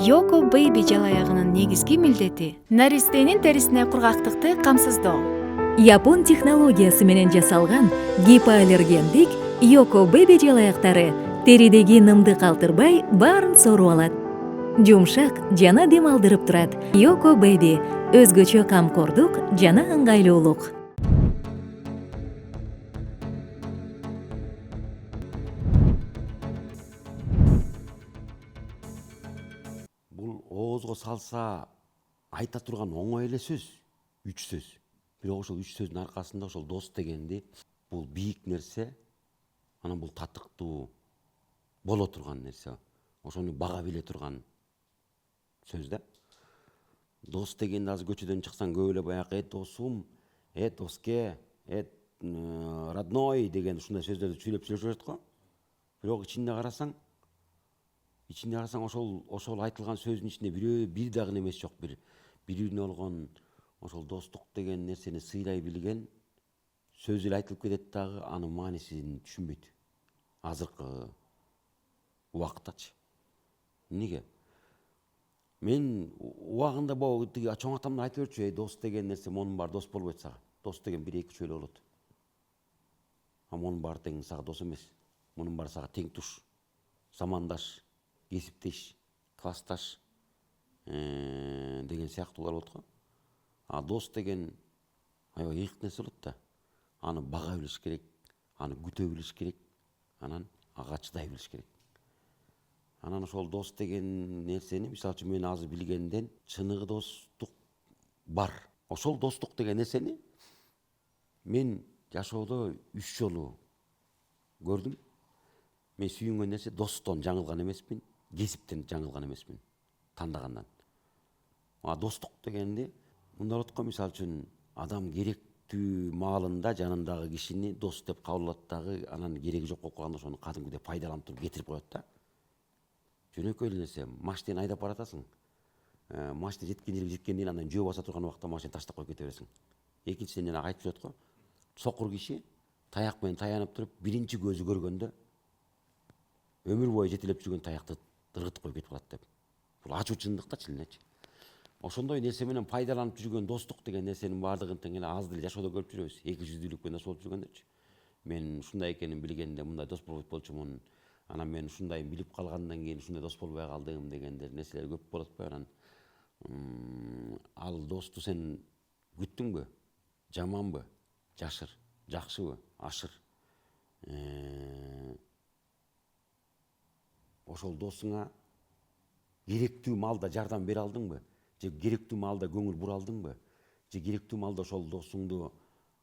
Yoko Baby жалаягынын негизги милдети наристенин терисине кургактыкты камсыздоо. Япон технологиясы менен жасалган гипоаллергендик Yoko Baby жалаяктары теридеги нымды калтырбай баарын соруп алат. Жумшак жана дем алдырып турат. Yoko Baby өзгөчө камкордук жана ыңгайлуулук. Бул оозго салса айта турган оңой эле сөз, 3 сөз. Бирок ошол 3 сөздүн аркасында ошол дос дегенди бул бийик нерсе, анан бул татыктуу боло турган нерсе, ошону бага биле турган сөз да. Дос дегенди азыр көчөдөн чыксаң көп эле баягы досум, доске, родной деген ушундай сөздөрдү сүйлөп жүрөт го. Бирок ичинде карасаң ошол айтылган сөздүн ичинде бир дагы немеси жок, бирине болгон ошол достук деген нерсени сыйлай билген сөз эле айтылып кетет дагы, анын маанисин түшүнбөйт. Азыркы убакыттачы. Эмнеге? Мен убагында тиги чоң атамдар айтып берчү, дос деген нерсе монун баары дос болбойт сага. Дос деген 1-2 эле болот. А монун баары тең сага дос эмес. Мунун баары сага тең туш, замандаш, кесиптеш, классташ деген сыяктуулар болот го. А дос деген аябай ыйык нерсе болот да. Аны бага билиш керек, аны күтө билиш керек, анан ага чыдай билиш керек. Анан ошол дос деген нерсени, мисалы үчүн мен азыр билгенден чыныгы достук бар. Ошол достук деген нерсени мен жашоодо 3 жолу көрдүм. Мен сүйүнгөн нерсе достон жаңылган эмесмин, кесиптен жаңылган эмесмин, тандагандан. А достук дегенди мындай болот го, мисалы үчүн адам керектүү маалында жанындагы кишини дос деп кабыл алат дагы, анан кереги жок болуп калганда ошону кадимкидей пайдаланып туруп кетирип коет да. Жөнөкөй эле нерсе, машинени айдап баратасың. Машина жеткен жерге жеткенден андан жөө баса турган убакта машинени таштап коюп кете бересиң. Экинчиден жана айтып жүрөт го, сокур киши таяк менен таянып туруп, биринчи көзү көргөндө өмүр бою жетелеп жүргөн таякты ыргытып коюп кетип калат деп. Бул ачуу чындык да чынелечи. Ошондой нерсе менен пайдаланып жүргөн достук деген нерсенин баардыгын тең эле аз деле жашоодо көрүп жүрөбүз. Эки жүздүүлүк менен дос болуп жүргөндөрчү. Мен ушундай экенин билгенде мындай дос болбойт болчумун. Анан мен ушундайын билип калгандан кийин ушундай дос болбой калдым дегендер нерселер көп болот го. Анан ал досту сен күттүңбү? Жаманбы? Жашыр. Жакшыбы? Ашыр. Ошол досуңа керектүү маалда жардам бере алдыңбы? Же керектүү маалда көңүл бура алдыңбы? Же керектүү маалда ошол досуңду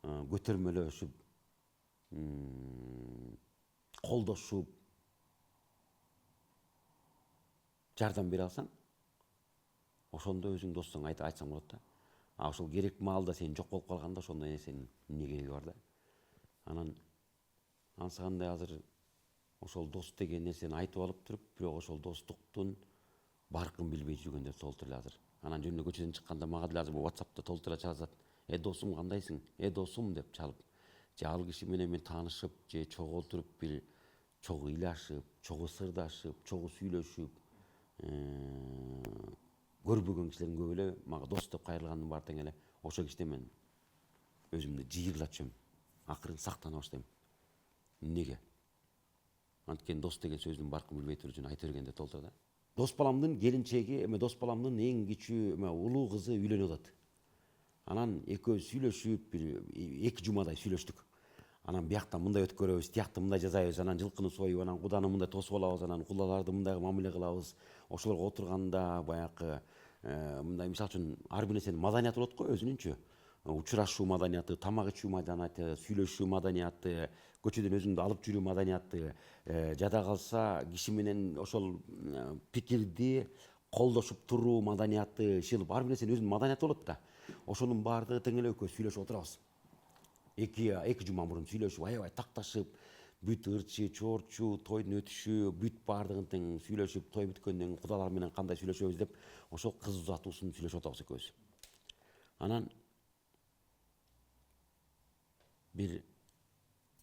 көтөрмөлөшүп, колдошуп, жардам бере алсаң, ошондо өзүң достуң айтсаң болот да. А ошол керек маалда сен жок болуп калганда ошондой нерсенин эмне кереги бар да. Анан анысы кандай азыр ошол дос деген нерсени айтып алып туруп, бирок ошол достуктун баркын билбей жүргөндөр толтур эле азыр. Анан жөн эле көчөдөн чыкканда мага деле азыр WhatsApp'та толтур эле чалышат. Досум кандайсың? Досум деп чалып. Же ал киши менен мен таанышып, же чогуу туруп бир чогуу ыйлашып, чогуу сырдашып, чогуу сүйлөшүп, көрбөгөн кишилердин көп эле мага дос деп кайрылганын баары тең эле ошол кишиден мен өзүмдү жыйырлап жүрөм. Акырын сактана баштайм. Эмнеге? Анткени дос деген сөздүн баркын билбей туруп жүрүп айта бергенде толтур да. Дос баламдын келинчеги, дос баламдын эң кичүү улуу кызы үйлөнүп атат. Анан экөөбүз сүйлөшүп, бир 2 жумадай сүйлөштүк. Анан бияктан мындай өткөрөбүз, тиякты мындай жасайбыз, анан жылкыны союп, анан куданы мындай тосуп алабыз, анан кулаларды мындай мамиле кылабыз. Ошолорго отурганда баягы мындай мисалы үчүн ар бир нерсенин маданияты болот го, өзүнүнчө. Учурашуу маданияты, тамак ичүү маданияты, сүйлөшүү маданияты, көчөдөн өзүңдү алып жүрүү маданияты, жада калса киши менен ошол пикирди колдошуп туруу маданияты, ишилип ар бир нерсенин өзүнүн маданияты болот да. Ошонун баардыгы тең эле экөөбүз сүйлөшүп отурабыз. 2 жума мурун сүйлөшүп, аябай такташып, бүт ырчы, чоорчу, тойдун өтүшү, бүт баардыгын тең сүйлөшүп, той бүткөндөн кийин кудалар менен кандай сүйлөшөбүз деп, ошол кыз узатуусун сүйлөшүп атабыз экөөбүз. Анан бир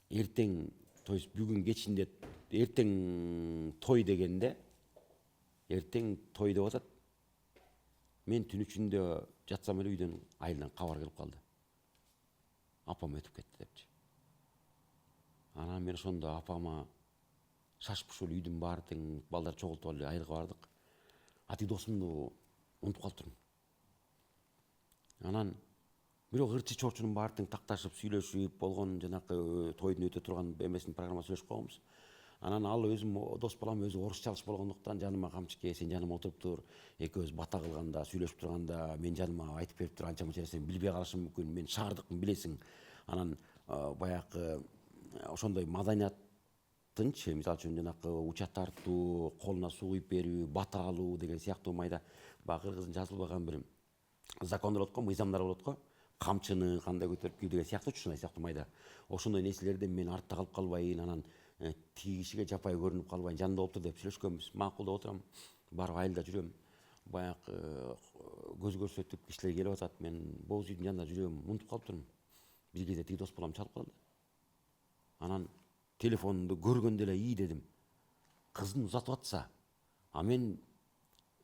эртең, то есть бүгүн кечинде эртең той дегенде Эртең той деп атат. Мен түн içinde жатсам эле үйдөн айылдан кабар келип калды. Апам өтүп кетти депчи. Анан мен ошондо апама шашып ушул үйдүн баары тең балдар чогултуп алып айылга бардык. Ати досумду унутуп калыптырмын. Анан бирок ырчы чорчунун баары тең такташып сүйлөшүп болгон жанакы тойдун өтө турган эмесин программа сүйлөшүп койгонбуз. Анан ал өзүм дос балам өзү орусчалыш болгондуктан жаныма камчыке сен жаныма отуруп тур. Экөөбүз бата кылганда, сүйлөшүп турганда мен жаныма айтып берип тур анча мынча нерсени билбей калышым мүмкүн. Мен шаардыкмын билесиң. Анан баягы ошондой маданияттынчы, мисалы үчүн жанакы уча тартуу, колуна суу куюп берүү, бата алуу деген сыяктуу майда баягы кыргыздын жазылбаган бир закондор болот го, мыйзамдар болот го. Камчыны кандай көтөрүп кийүү деген сыяктуу ушундай сыяктуу майда. Ошондой нерселерден мен артта калып калбайын, анан тиги кишиге жапай көрүнүп калбайын, жанында болуптур деп сүйлөшкөнбүз. Макул деп отурам. Барып айылда жүрөм. Баягы көз көрсөтүп кишилер келип атат. Мен боз үйдүн жанында жүрөм, унутуп калыптырмын. Бир кезде тиги дос балам чалып калды. Анан телефонду көргөндө эле ий дедим. Кыздын узатып атса, а мен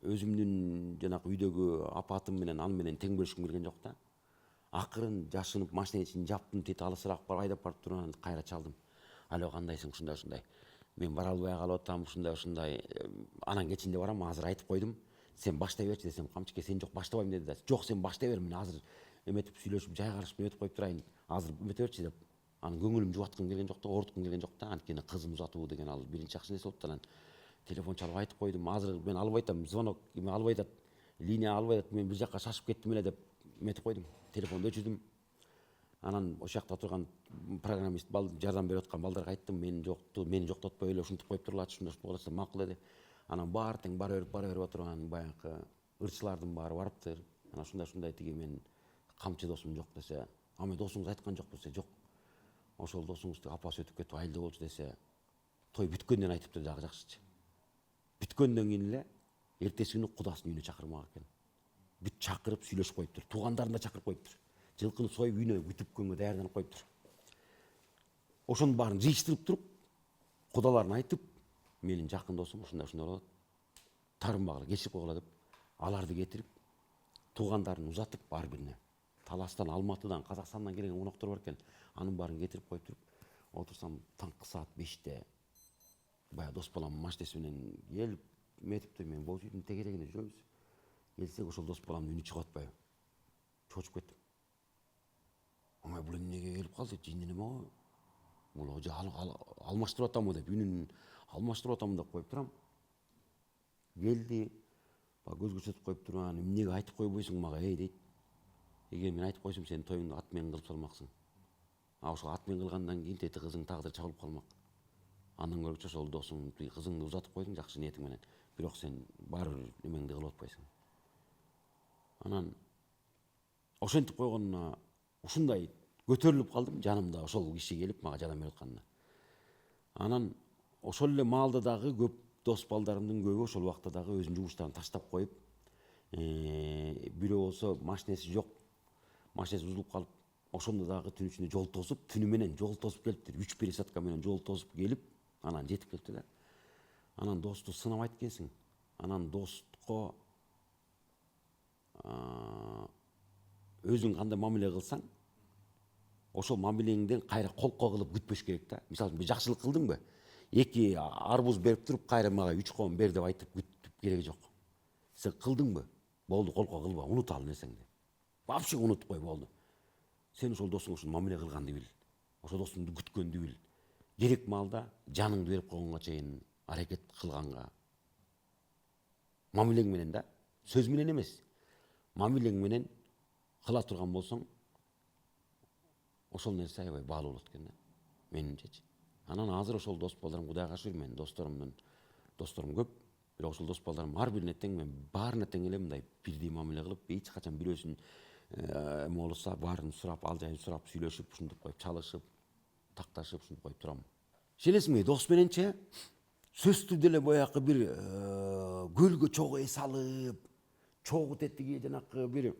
өзүмдүн жанакы үйдөгү апатым менен аны менен тең бөлүшкүм келген жок да. Акырын жашынып машина ичин жаптым, тет алысыраак барып айдап барып туруп анан кайра чалдым. Алло, кандайсың? Ушундай. Мен бара албай калып атам, ушундай. Анан кечинде барам, азыр айтып койдум. Сен баштай берчи десем, камчыке сен жок баштабайм деди да. Жок, сен баштай бер, мен азыр эметип сүйлөшүп жайгарышып өтүп коюп турайын. Азыр эмете берчи деп. Анын көңүлүм жубаткым келген жок да, ооруткум келген жок да. Анткени кызын узатуу деген ал биринчи жакшы нерсе болуп анан телефон чалып айтып койдум. Азыр мен албай атам, звонок эме албай атат. Линия албай атат. Мен бир жакка шашып кеттим эле деп эметип койдум. Телефонду өчүрдүм. Анан ошол жакта турган программист жардам берип аткан балдарга айттым, мени жоктотпой эле ушинтип коюп турлачы, ушундай болот макул деди. Анан баары тең бара берип отуруп анан баягы ырчылардын баары барыптыр. Анан ушундай тиги мен камчы досум жок десе, а мен досуңуз айткан жокпу десе, жок. Ошол досуңуздун апасы өтүп кетип айылда болчу десе, той бүткөндөн айтыптыр дагы жакшычы. Бүткөндөн кийин эле эртеси күнү кудасынын үйүнө чакырмак экен. Бүт чакырып сүйлөшүп коюптур. Туугандарын да чакырып коюптур. Жылкыны союп үйүнө күтүпкөнгө даярданып коюптур. Ошонун баарын жыйыштырып туруп, кудаларын айтып, менин жакын досум ушундай болот. Тарынбагыла кечирип койгула деп, аларды кетирип, туугандарын узатып ар бирине. Таластан, Алматыдан, Казакстандан келген коноктор бар экен. Анын баарын кетирип коюп туруп, отурсам таңкы саат 5-те баягы дос балам машинеси менен келип, метиптир, мен боз үйдүн тегерегине жүрөбүз. Келсек ошол дос баламдын үнү чыгып атпайбы. Чочуп кеттим. Ама бул эмнеге келип калды? Жиндин эме го. Бул алмаштырып атамбы деп, үнүн алмаштырып атамбы деп коюп турам. Келди, көз көрсөтүп коюп туруп, анан эмнеге айтып койбойсуң мага, дейт. Эгер мен айтып койсом, сен тоюңду ат менен кылып салмаксың. А ошол ат менен кылгандан кийин тети кызың тагдыры чабылып калмак. Андан көрчү ошол досуң кызыңды узатып койдуң жакшы ниетиң менен. Бирок сен баары бир эмеңди кылып атпайсың. Анан ошентип койгонуна ушундай көтөрүлүп калдым, жанымда ошол киши келип мага жардам берип атканына. Анан ошол эле маалда дагы көп дос балдарымдын көбү ошол убакта дагы өзүнүн жумуштарын таштап коюп, бирөө болсо машинеси жок, машинеси бузулуп калып, ошондо дагы түн ичинде жол тосуп, түнү менен жол тосуп келиптир. 3 пересадка менен жол тосуп келип, анан жетип келипти да. Анан досту сынабайт экенсиң. Анан достко өзүң кандай мамиле кылсаң, ошол мамилеңден кайра колко кылып күтпөш керек да. Мисалы үчүн, жакшылык кылдыңбы? 2 арбуз берип туруп, кайра мага 3 ком бер деп айтып күтүп кереги жок. Сен кылдыңбы? Болду, колко кылба, унут ал нерсеңди. Вообще унутуп кой, болду. Сен ошол досуңа ушул мамиле кылганды бил. Ошол досуңду күткөндү бил. Керек маалда жаныңды берип койгонго чейин аракет кылганга. Мамилең менен да, сөз менен эмес. Мамилең менен кыла турган болсоң, ошол нерсе аябай баалуу болот экен да. Менимчечи. Анан азыр ошол дос балдарым Кудайга шүгүр, менин досторум көп. Бирок ошол дос балдарым ар бирине тең, мен баарына тең эле мындай бирдей мамиле кылып, эч качан бирөөсүн эме болсо баарын сурап, ал жайын сурап, сүйлөшүп, ушинтип коюп, чалышып, такташып, ушинтип коюп турам. Шенесиңби, дос мененче сөзсүз деле баягы бир көлгө чогуу салып, чогуу тетиги жанакы бир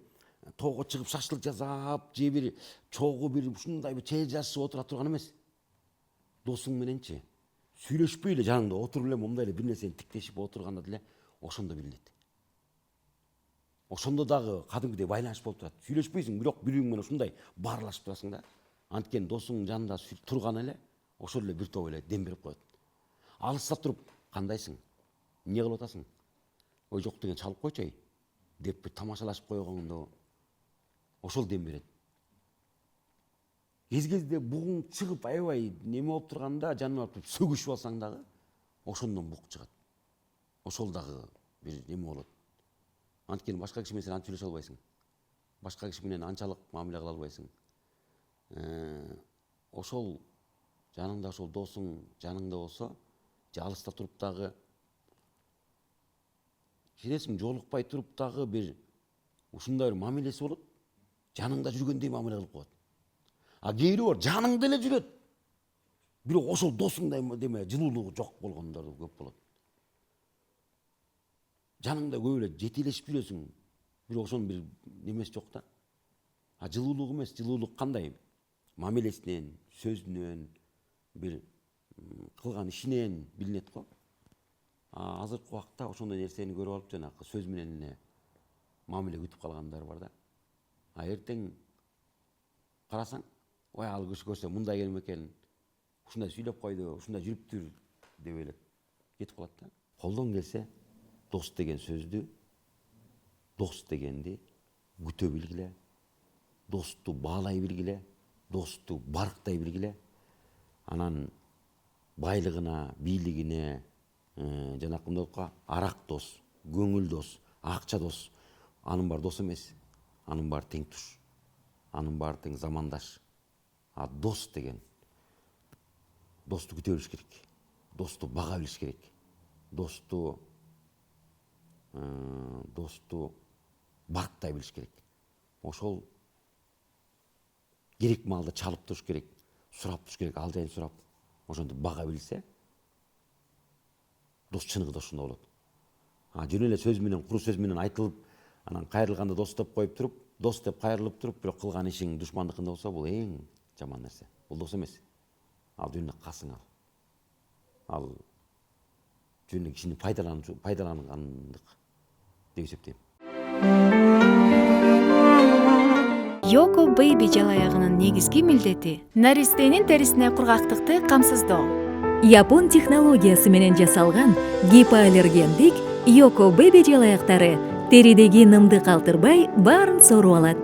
тоого чыгып шашлык жасап, же бир чогуу бир ушундай бир чей жасып отура турган эмес. Досуң мененчи сүйлөшпөй эле жаныңда отуруп эле мындай эле бир нерсени тиктешип отурганда деле ошондо билинет. Ошондо дагы кадимкидей байланыш болуп турат. Сүйлөшпөйсүң, бирок бири-бириң менен ушундай баарлашып турасың да. Анткени досуңдун жанында турган эле ошол эле бир топ эле дем берип коет. Алыста туруп кандайсың? Эмне кылып атасың? Ой жок деген чалып койчу деп бир тамашалашып койгондо ошол дем берет. Кезде бугуң чыгып аябай неме болуп турганда жанына барып сөгүшүп алсаң дагы ошондон бук чыгат. Ошол дагы бир неме болот. Анткени башка киши менен сен антип сүйлөшө албайсың. Башка киши менен анчалык мамиле кыла албайсың. Ошол жаныңда ошол досуң жаныңда болсо, же алыста туруп дагы сенесиң жолукпай туруп дагы бир ушундай бир мамилеси болот. Жаныңда жүргөндөй мамиле кылып коет. А кээри бар жаныңда эле жүрөт. Бирок ошол досуңдай деме жылуулугу жок болгондор көп болот. Жаныңда көп эле жетелешип жүрөсүң. Бирок ошонун бир немеси жок да. А жылуулук эмес, жылуулук кандай? Мамилесинен, сөзүнөн, бир кылган ишинен билинет го. Азыркы убакта ошондой нерсени көрүп алып жанагы сөз менен эле мамиле күтүп калгандар бар да. Эртең карасаң, ой ал киши көрсө мындай келем экен, ушундай сүйлөп койду, ушундай жүрүптүр деп элеп кетип калат да. Колдон келсе дос деген сөздү, дос дегенди күтө билгиле, досту баалай билгиле, досту барктай билгиле. Анан байлыгына, бийлигине, жанакы мындайга арак дос, көңүл дос, акча дос, анын баары дос эмес, анын баары тең туш, анын баары тең замандаш. А дос деген досту күтө билиш керек, досту бага билиш керек, досту барктай билиш керек. Ошол керек маалда чалып туруш керек, сурап туруш керек, ал жайын сурап, ошентип бага билсе, дос чыныгы ошондо болот. Жөн эле сөз менен, куру сөз менен айтылып, анан кайрылганда дос деп коюп туруп, дос деп кайрылып туруп, бирок кылган ишиң душмандыкында болсо, бул эң жаман нерсе. Бул дос эмес. Ал жөн эле касың ал. Ал жөн эле кишини пайдалангандык деп эсептейм. Yoko Baby жалаягынын негизги милдети наристенин терисине кургактыкты камсыздоо. Япон технологиясы менен жасалган гипоаллергендик Yoko Baby жалаяктары теридеги нымды калтырбай баарын соруп алат.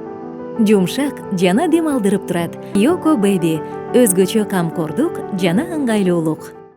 Жумшак жана дем алдырып турат. Yoko Baby өзгөчө камкордук жана ыңгайлуулук.